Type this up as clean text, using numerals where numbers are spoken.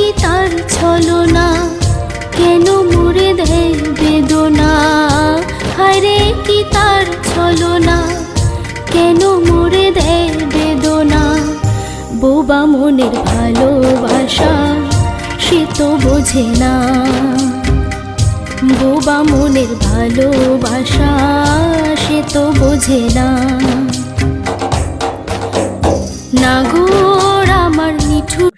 কি তার ছলনা, কেন মুড়ে দেয় বেদনা। হায়রে কি তার ছলনা, কেন মুড়ে দেয় বেদনা। বোবা মনের ভালোবাসা সে তো বোঝে না, বোবা মনের ভালোবাসা সে তো বোঝে না। নাগর আমার নিঠুর